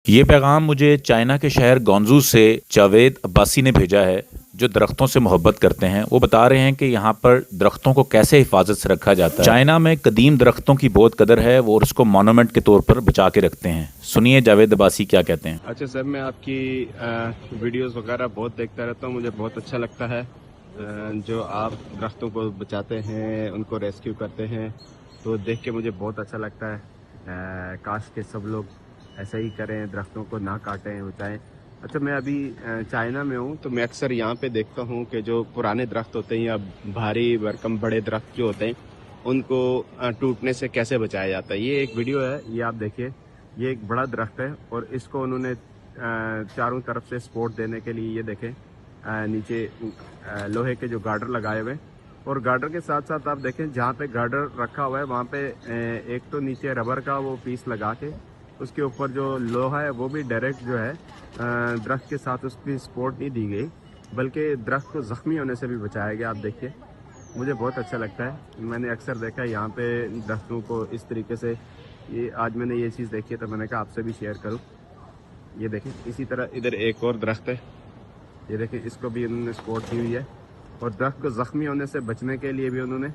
یہ پیغام مجھے چائنا کے شہر گونزو سے جاوید عباسی نے بھیجا ہے، جو درختوں سے محبت کرتے ہیں۔ وہ بتا رہے ہیں کہ یہاں پر درختوں کو کیسے حفاظت سے رکھا جاتا ہے۔ چائنا میں قدیم درختوں کی بہت قدر ہے، وہ اس کو مونومنٹ کے طور پر بچا کے رکھتے ہیں۔ سنیے جاوید عباسی کیا کہتے ہیں۔ اچھا سر، میں آپ کی ویڈیوز وغیرہ بہت دیکھتا رہتا ہوں، مجھے بہت اچھا لگتا ہے جو آپ درختوں کو بچاتے ہیں، ان کو ریسکیو کرتے ہیں، تو دیکھ کے مجھے بہت اچھا لگتا ہے۔ کاش کہ سب لوگ ایسا ہی کریں، درختوں کو نہ کاٹیں، بچائیں۔ اچھا، میں ابھی چائنا میں ہوں، تو میں اکثر یہاں پہ دیکھتا ہوں کہ جو پرانے درخت ہوتے ہیں یا بھاری بھرکم بڑے درخت جو ہوتے ہیں، ان کو ٹوٹنے سے کیسے بچایا جاتا ہے۔ یہ ایک ویڈیو ہے، یہ آپ دیکھیے، یہ ایک بڑا درخت ہے اور اس کو انہوں نے چاروں طرف سے سپورٹ دینے کے لیے، یہ دیکھیں نیچے لوہے کے جو گارڈر لگائے ہوئے، اور گارڈر کے ساتھ ساتھ آپ دیکھیں جہاں پہ گارڈر رکھا ہوا ہے وہاں پہ ایک تو نیچے ربر کا وہ پیس لگا کے اس کے اوپر جو لوہا ہے وہ بھی ڈائریکٹ جو ہے درخت کے ساتھ اس کی سپورٹ نہیں دی گئی، بلکہ درخت کو زخمی ہونے سے بھی بچایا گیا۔ آپ دیکھیے، مجھے بہت اچھا لگتا ہے۔ میں نے اکثر دیکھا ہے یہاں پہ درختوں کو اس طریقے سے، یہ آج میں نے یہ چیز دیکھی ہے تو میں نے کہا آپ سے بھی شیئر کروں۔ یہ دیکھیں، اسی طرح ادھر ایک اور درخت ہے، یہ دیکھیں، اس کو بھی انہوں نے سپورٹ دی ہوئی ہے، اور درخت کو زخمی ہونے سے بچنے کے لیے بھی انہوں نے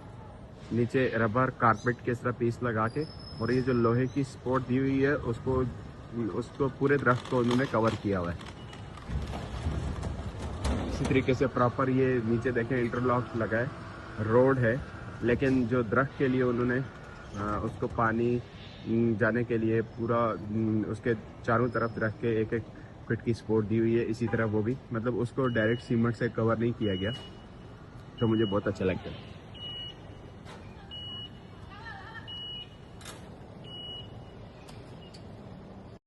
نیچے ربر کارپیٹ کے اس طرح پیس لگا کے، اور یہ جو لوہے کی سپورٹ دی ہوئی ہے اس کو پورے درخت کو انہوں نے کور کیا ہوا ہے۔ اسی طریقے سے پراپر یہ نیچے دیکھیں انٹرلاک لگا ہے، روڈ ہے، لیکن جو درخت کے لیے انہوں نے اس کو پانی جانے کے لیے پورا اس کے چاروں طرف درخت کے ایک ایک فٹ کی سپورٹ دی ہوئی ہے۔ اسی طرح وہ بھی، مطلب اس کو ڈائریکٹ سیمنٹ سے کور نہیں کیا گیا، تو مجھے بہت اچھا لگتا ہے۔